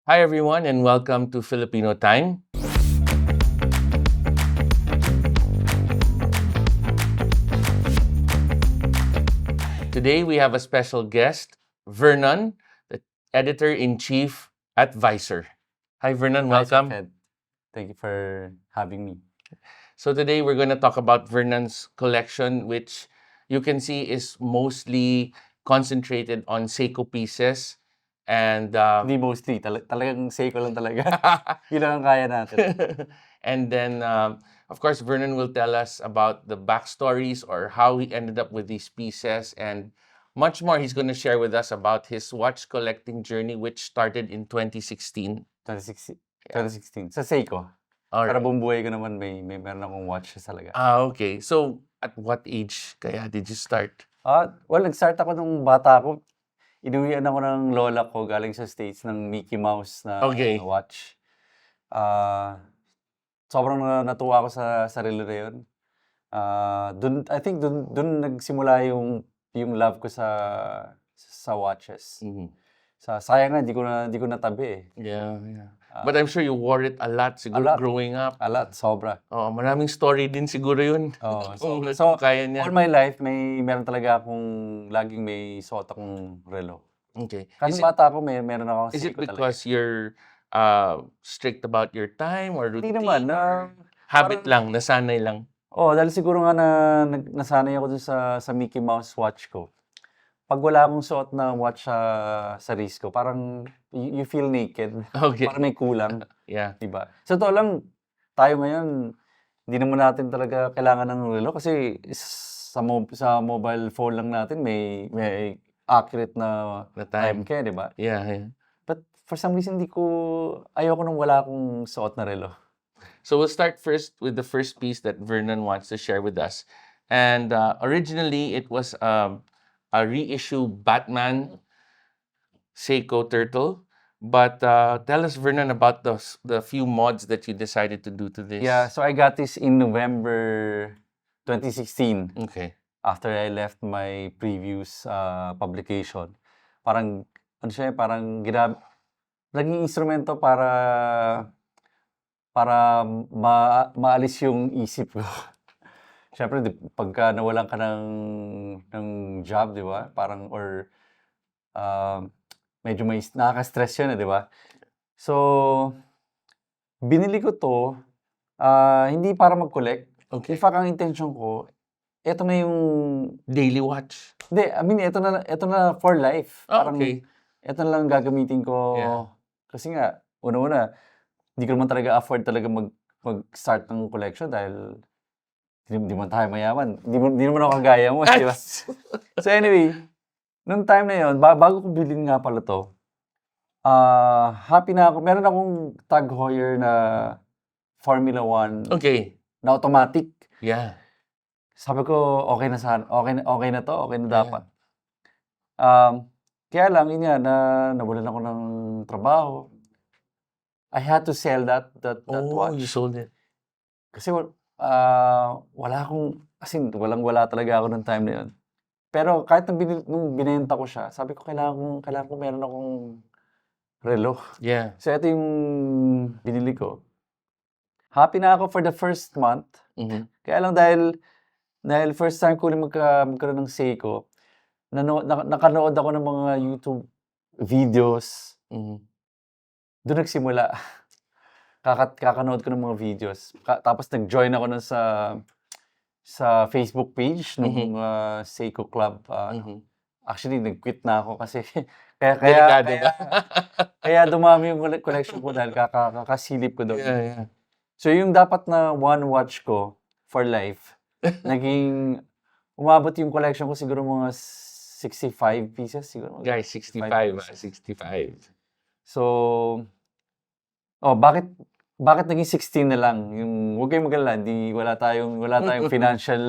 Hi everyone and welcome to Filipino Time. Today we have a special guest, Vernon, the editor-in-chief at Vicer. Hi Vernon, Hi, Sir welcome. Ted. Thank you for having me. So today we're going to talk about Vernon's collection, which you can see is mostly concentrated on Seiko pieces. And Hindi mostly, talagang Seiko lang talaga. Yun lang ang kaya natin. and then, of course, Vernon will tell us about the backstories or how he ended up with these pieces and much more. He's going to share with us about his watch collecting journey, which started in 2016. 2016. 2016. Sa Seiko. All Para right. buong buhay ko naman meron akong watches talaga. Okay. So, at what age kaya did you start? Well, nag-start ako nung bata ako. Inuwian ako ng lola ko galing sa States ng Mickey Mouse na Okay. watch. Sobrang natuwa ako sa sarili na yun. I think dun nagsimula yung love ko sa watches. Mhm. Sayang nga, di ko natabi eh. Yeah. But I'm sure you wore it a lot siguro lot. growing up. A lot, sobra. Oh, maraming story din siguro yun. Oo. Kung kaya niya. All my life, meron talaga akong, laging may suot akong relo. Okay. Kahit bata ako, meron ako Is it Seiko talaga. because you're strict about your time or routine? Hindi naman. Habit lang, nasanay lang. Dahil siguro nga nasanay ako dun sa Mickey Mouse watch ko. Pag wala akong suot na watch sa wrist ko, parang you feel naked. Okay. Parang may kulang. Yeah. Diba? Sa totoo lang, tayo ngayon, hindi naman natin talaga kailangan ng relo kasi sa mobile phone lang natin may accurate na time ka, di ba? Yeah. But for some reason, ayoko nung wala akong suot na relo. So we'll start first with the first piece that Vernon wants to share with us. And originally, it was a reissue Batman Seiko Turtle. But tell us, Vernon, about the few mods that you decided to do to this. Yeah, so I got this in November 2016. Okay. After I left my previous publication. Parang, parang naging instrumento para maalis yung isip ko. Siyempre, pagka nawalan ka ng job, di ba? Parang, or medyo nakaka-stress yun, di ba? So, binili ko to, hindi para mag-collect. Okay. In fact, ang intention ko, ito na yung daily watch. Hindi, I mean, ito na for life. Parang, Okay. ito na lang gagamitin ko. Yeah. Kasi nga, una-una, hindi ko naman talaga afford talaga mag-start ng collection dahil hindi man tayo mayaman. Hindi naman ako kagaya mo, di ba? So anyway, nung time na yun, bago ko bilhin nga pala to, happy na ako. Meron akong Tag Heuer na Formula 1 Okay. na automatic. Yeah. Sabi ko, okay na to, okay na dapat. Kaya lang, yun nga, nawalan ako ng trabaho. I had to sell that watch. You sold it. Kasi wala akong, as in, walang-wala talaga ako ng time na yun. Pero kahit nung binenta ko siya, sabi ko, kailangan ko meron akong relo. Yeah. So ito yung binili ko. Happy na ako for the first month. Mhm. Kaya lang dahil first time ko ulit magkaroon ng Seiko, nakanood ako ng mga YouTube videos. Mhm. Doon nagsimula. Kakanood ko ng mga videos. Tapos nag-join ako nun sa Facebook page ng Seiko Club. Actually, nag-quit na ako kasi Delikado ba? kaya dumami yung collection ko dahil kakasilip ko doon. Yeah. So yung dapat na one watch ko for life, umabot yung collection ko siguro mga 65 pieces siguro. Guys, 65. So, bakit naging 16 na lang? Huwag kayong mag-alala, wala tayong financial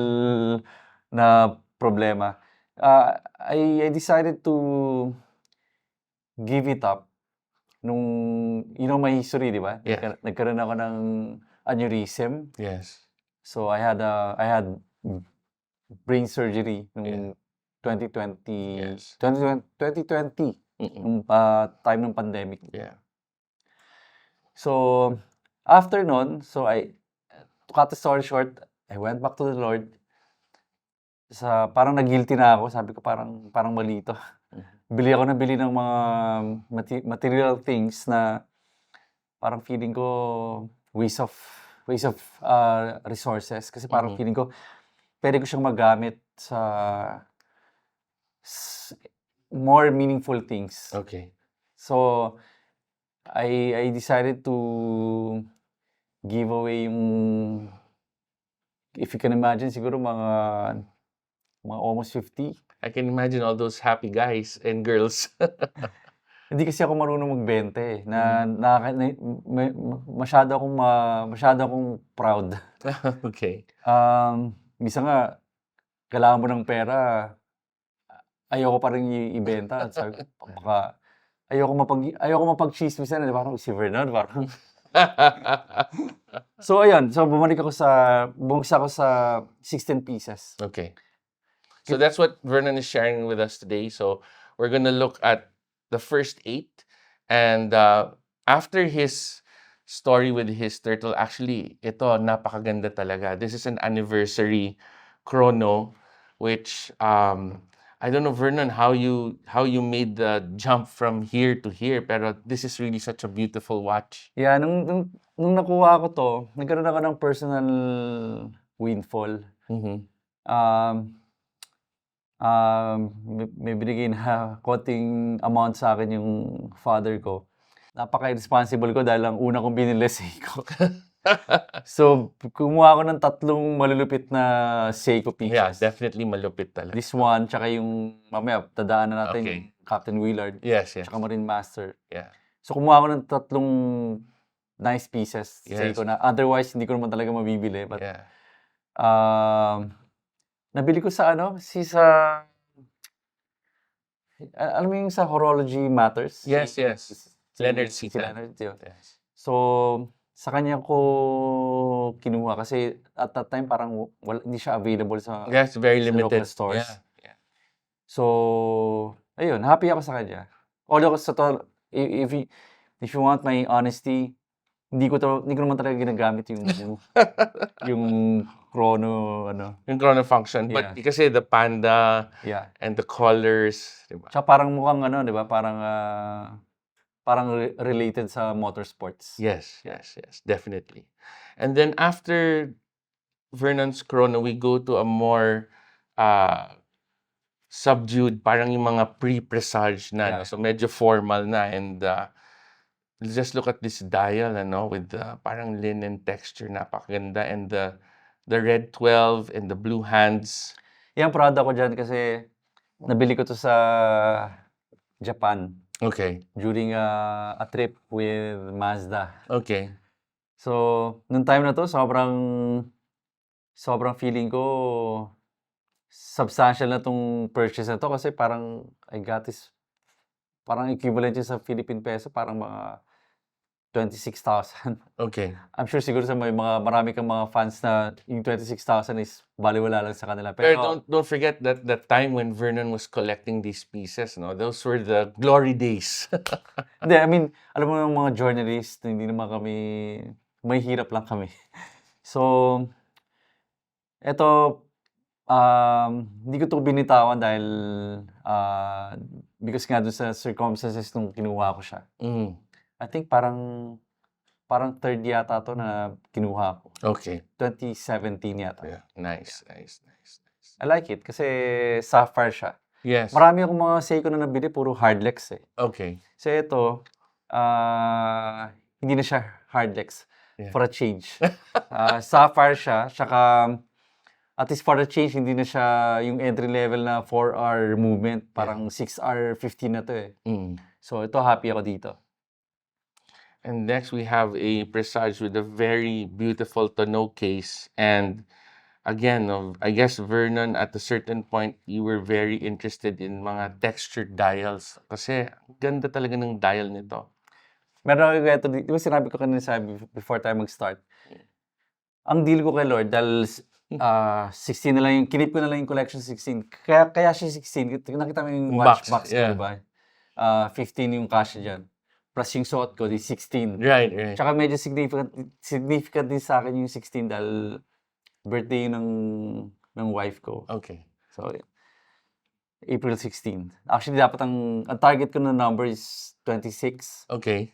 na problema. I decided to give it up nung, my history, di ba? Yeah. Nagkaroon ako ng aneurysm. Yes. So I had brain surgery nung 2020. Yes. 2020 nung time ng pandemic. Yeah. So, after nun, to cut the story short, I went back to the Lord. Parang nag-guilty na ako. Sabi ko, parang mali ito. Bili ako ng bili ng mga material things na parang feeling ko waste of resources. Kasi parang Mhm. feeling ko, pwede ko siyang magamit sa more meaningful things. Okay. So, I decided to give away yung, if you can imagine, siguro mga almost 50. I can imagine all those happy guys and girls. Hindi kasi ako marunong magbenta eh. Masyado akong proud. Okay. Minsan nga, kailangan mo ng pera, ayoko pa rin ibenta. Sabi ko, baka, ayoko mapag-chismisan. Parang si Vernon, parang. So, ayun. So, bumagsak ako sa 16 pieces. Okay. So that's what Vernon is sharing with us today. So we're gonna look at the first 8, and after his story with his turtle, actually, ito napakaganda talaga. This is an anniversary chrono, which I don't know, Vernon, how you made the jump from here to here, pero this is really such a beautiful watch. Yeah, nung nakuha ko to, nagkaroon ako ng personal windfall. Mm-hmm. May binigay na konting amount sa akin yung father ko. Napaka-irresponsible ko dahil ang una kong binili Seiko. So, kumuha ako ng 3 malulupit na Seiko Yeah, pieces. definitely malupit talaga. This one, tsaka yung mamaya, tadaanan natin Okay. yung Captain Willard, Yes. tsaka Marine Master. Yeah. So, kumuha ako ng 3 nice pieces Yes. Seiko na otherwise hindi ko naman talaga mabibili. But, Yeah. nabili ko sa alam mo yung sa Horology Matters? Yes. Leonard Si Sita. Leonard, yun. Yes. So, sa kanya ko kinuha kasi at that time parang hindi siya available sa Yes, very sa limited. local stores. Yeah. So, ayun, happy ako sa kanya. Although sa to, if you want my honesty, hindi ko naman talaga ginagamit yung chrono, Yung chrono function. But Yeah. kasi the panda yeah. and the colors, diba? Tsaka parang mukhang di ba? Parang related sa motorsports. Yes, definitely. And then after Vernon's chrono, we go to a more subdued, parang yung mga pre-presage na, Yeah. no? So medyo formal na, and let's just look at this dial, with the parang linen texture, napakaganda, and the red 12 and the blue hands. Yan, proud ako dyan kasi nabili ko to sa Japan Okay. during a trip with Mazda. Okay. So, nung time na to, sobrang feeling ko substantial na tong purchase na to kasi parang I got this, parang equivalent yun sa Philippine peso, parang mga 26,000. Okay. I'm sure siguro sa marami kang mga fans na yung 26,000 is baliwala lang sa kanila. Pero don't forget that the time when Vernon was collecting these pieces, no, those were the glory days. Hindi, I mean, alam mo yung mga journalists, hindi naman kami, may hirap lang kami. So, eto, hindi ko to binitawan dahil, because nga doon sa circumstances nung kinuha ko siya. Mm. I think parang third yata to na kinuha ko. Okay. 2017 yata. Yeah. Nice. I like it kasi sapphire siya. Yes. Marami akong mga Seiko na nabili, puro hardlex eh. Okay. So ito, hindi na siya hardlex. Yeah. For a change. Sapphire siya, tsaka at least for a change, hindi na siya yung entry level na 4-hour movement. Parang 6-hour 15 na to eh. Mm. So ito, happy ako dito. And next we have a Presage with a very beautiful tonneau case. And again, I guess Vernon, at a certain point, you were very interested in mga textured dials. Kasi ganda talaga ng dial nito. Meron ako ito, di ba sinabi ko kanina before tayo mag-start? Ang deal ko kay Lord, dahil 16 na lang kinip ko na lang yung collection 16. Kaya siya 16. Nakita mo yung watch box ko, yeah. diba? 15 yung cash dyan. plus yung suot ko, di 16. Right, right. Tsaka medyo significant din sa akin yung 16 dahil birthday ng wife ko. Okay. So, April 16. Actually, dapat ang target ko na number is 26. Okay.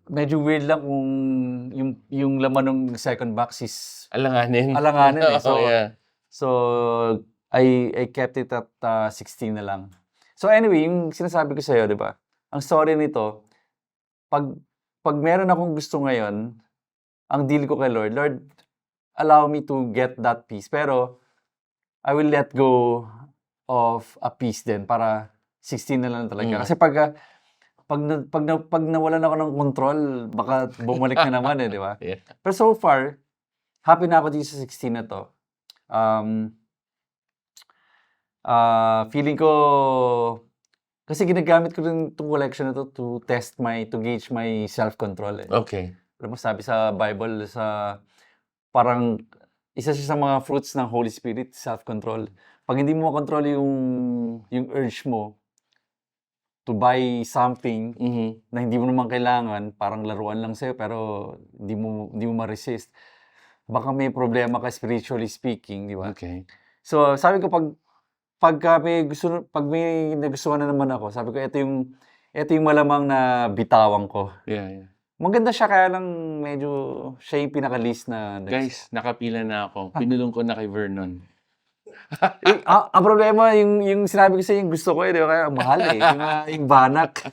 Medyo weird lang kung yung laman ng second box is Alanganin. alanganin eh. Oh, yeah. So I kept it at 16 na lang. So anyway, yung sinasabi ko sa'yo, di ba? Ang story nito, pag meron akong gusto ngayon, ang deal ko kay Lord, Lord, allow me to get that peace. Pero I will let go of a piece din para 16 na lang talaga. Kasi pag nawalan ako ng control, baka bumalik na naman eh, di ba? Yeah. Pero so far, happy na ako dito sa 16 na to. Feeling ko, kasi ginagamit ko rin itong collection na to to gauge my self-control eh. Okay. Alam mo, sabi sa Bible, parang isa siya sa mga fruits ng Holy Spirit, self-control. Pag hindi mo makontrol yung urge mo to buy something na hindi mo naman kailangan, parang laruan lang sa'yo, pero hindi mo ma-resist, baka may problema ka spiritually speaking, di ba? Okay. So, sabi ko, pag may nagustuhan na naman ako, sabi ko, ito yung malamang na bitawan ko. Yeah, yeah. Maganda siya, kaya lang medyo siya yung pinaka-least na Guys, nakapila na ako. Pinulong ko na kay Vernon. ang problema, yung sinabi ko sa'yo, yung gusto ko di ba? Kaya mahal eh. Yung banak.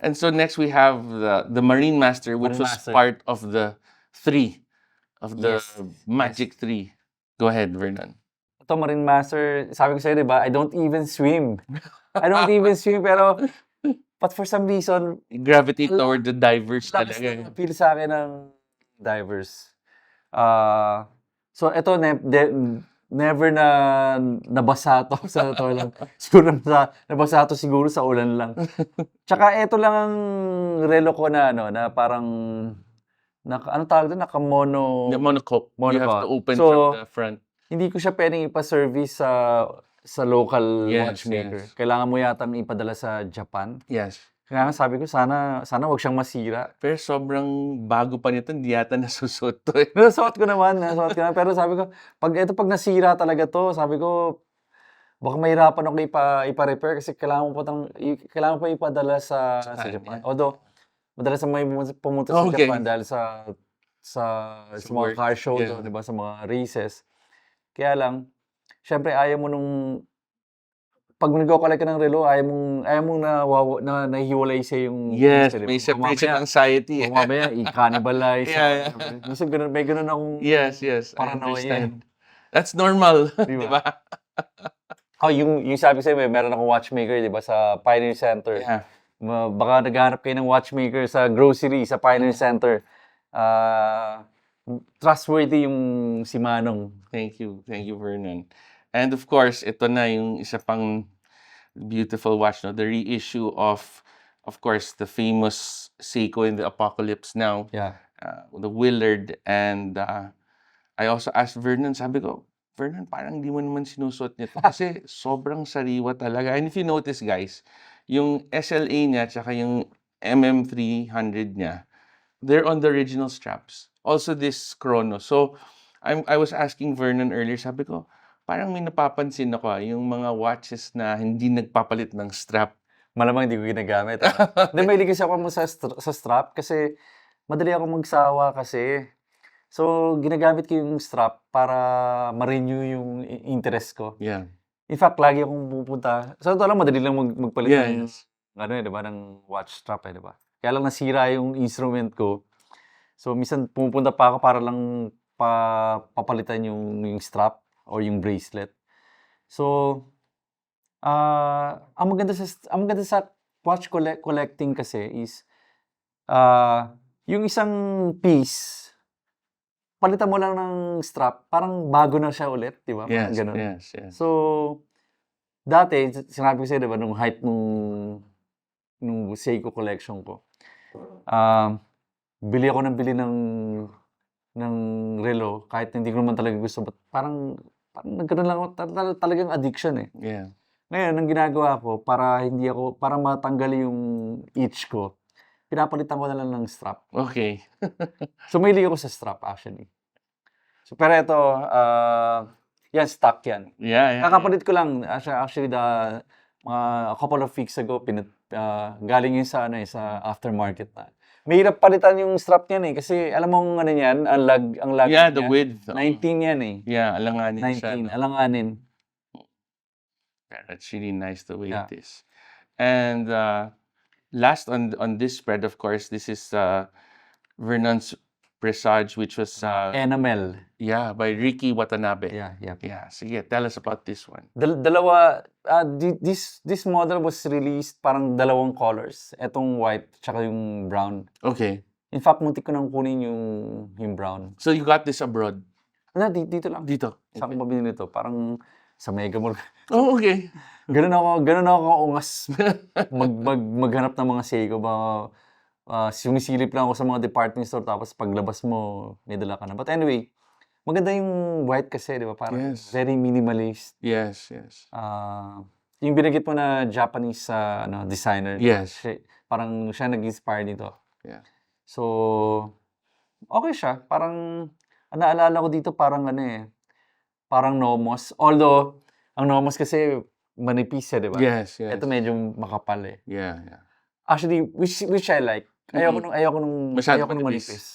And so next we have the Marine Master, which Marine was Master. part of the Yes. Magic 3. Go ahead, Vernon. Ito, Marine Master, sabi ko sa'yo, di ba? I don't even swim. Pero, but for some reason, Gravitate toward the divers lakas talaga. na appeal sa akin ng divers. So, ito, never na nabasa to sa totoo lang. Siguro nabasa to siguro sa ulan lang. Tsaka ito lang ang relo ko na na parang ano tawag doon? Naka-mono. The monocoque. You have to open So, from the front. hindi ko siya pwedeng ipa-service sa local Yes, watchmaker. yes. Kailangan mo yatang ipadala sa Japan. Yes. Kaya nga sabi ko, sana wag siyang masira. Pero sobrang bago pa nito, hindi yata nasusot to eh. Nasuot ko naman. Pero sabi ko, pag nasira talaga to, sabi ko, baka mahirapan ako ipa-repair kasi kailangan mo pa ipadala sa Japan. Although, madalas may pumunta sa Okay. Japan dahil sa mga work, car show, yeah. di ba, sa mga races. Kaya lang, syempre ayaw mo pag nagko-collect ka ng relo, ayaw mong nahihiwalay sa yung Yes, di ba? may Kung separation mamaya- anxiety eh. kung mamaya, i-cannibalize. Yeah, Minsan may ganun akong Yes, I paranoia. understand. That's normal, Di di ba? ba? Yung sabi sa'yo, meron akong watchmaker, di ba, sa Pioneer Center. Yeah. Baka naghahanap kayo ng watchmaker sa grocery, sa Pioneer Center. Trustworthy yung si Manong. Thank you, Vernon. And of course, ito na yung isa pang beautiful watch, no? The reissue of course, the famous Seiko in the Apocalypse Now, Yeah. the Willard, and I also asked Vernon, sabi ko, Vernon, parang di mo naman sinusuot nito kasi sobrang sariwa talaga. And if you notice, guys, yung SLA niya tsaka yung MM300 niya, they're on the original straps. Also this chrono. So, I was asking Vernon earlier, sabi ko, parang may napapansin ako yung mga watches na hindi nagpapalit ng strap. Malamang hindi ko ginagamit. Hindi, mahilig kasi ako sa strap kasi madali ako magsawa kasi. So, ginagamit ko yung strap para ma-renew yung interest ko. Yeah. In fact, lagi akong pupunta. Sa totoo lang, madali lang magpalit ng, Yes. di ba, ng watch strap di ba? Kaya lang nasira yung instrument ko. So, minsan pumupunta pa ako para lang papalitan yung strap or yung bracelet. So, ang maganda sa watch collecting kasi is yung isang piece, palitan mo lang ng strap, parang bago na siya ulit, di ba? Parang Yes, ganun. yes. So, dati, sinabi ko sa'yo, di ba, nung height nung Seiko collection ko, bili ako ng relo, kahit hindi ko naman talaga gusto, but parang nagkaroon lang ako talagang addiction eh. Yeah. Ngayon, ang ginagawa ko para matanggal yung itch ko, pinapalitan ko na lang ng strap. Okay. So, mahilig ako sa strap actually. So, pero ito, yan, stock yan. Yeah, yeah. Kakapalit ko lang, actually, mga a couple of weeks ago, galing yun sa aftermarket na. Mahirap palitan yung strap niyan kasi alam mo ano yan, ang lag Yeah, the niya, width. 19 yan eh. Yeah, alanganin siya. 19, alanganin. Yeah, that's really nice the way Yeah. it is. And last on this spread, of course, this is Vernon's Presage, which was Enamel. yeah, by Ricky Watanabe. Yeah. Yeah, sige, tell us about this one. Dalawa, this model was released parang dalawang colors. Etong white, tsaka yung brown. Okay. In fact, muntik ko nang kunin yung brown. So you got this abroad? Dito lang. Dito. Saan ko mabili nito? Parang sa Mega Mall. Oh, okay. Ganun ako ungas. Maghanap ng mga Seiko. Sumisilip lang ako sa mga department store tapos paglabas mo, may dala ka na. But anyway, maganda yung white kasi, di ba? Parang Yes. very minimalist. Yes. Yung binagit mo na Japanese designer. Yes. Parang siya nag-inspire dito. Yeah. So, okay siya. Parang, naalala ko dito parang parang Nomos. Although, ang Nomos kasi manipis di ba? Yes. Ito medyo makapal eh. Yeah. Actually, which I like. Ayoko nung Masyado manipis. manipis.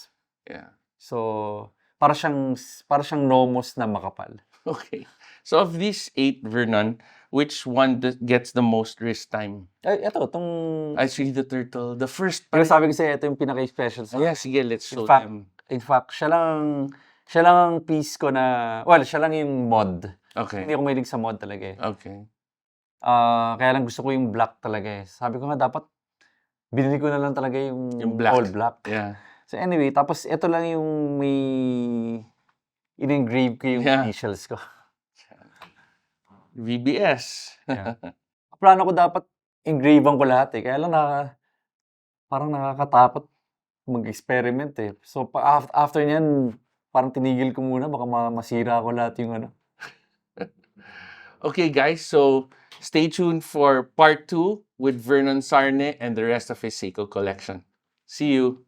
Yeah. So, para siyang Nomos na makapal. Okay. So of these 8 Vernon, which one gets the most wrist time? Ay, ito, itong... I see the turtle. The first Pero sabi ko sa'yo, ito yung pinaka-special sa... Yeah, sige, let's show fact, them. In fact, siya lang ang piece ko na... Well, siya lang yung mod. Okay. Hindi ako mahilig sa mod talaga eh. Okay. Kaya lang gusto ko yung black talaga eh. Sabi ko nga, dapat binili ko na lang talaga yung black. all black. Yeah. So anyway, tapos ito lang yung may in-engrave ko yung Yeah. initials ko. VBS. Yeah. Plano ko dapat engravean ko lahat eh. Kaya lang parang nakakatakot mag-experiment eh. So after niyan, parang tinigil ko muna. Baka masira ko lahat yung Okay, guys. So stay tuned for part 2 with Vernon Sarne and the rest of his Seiko collection. See you.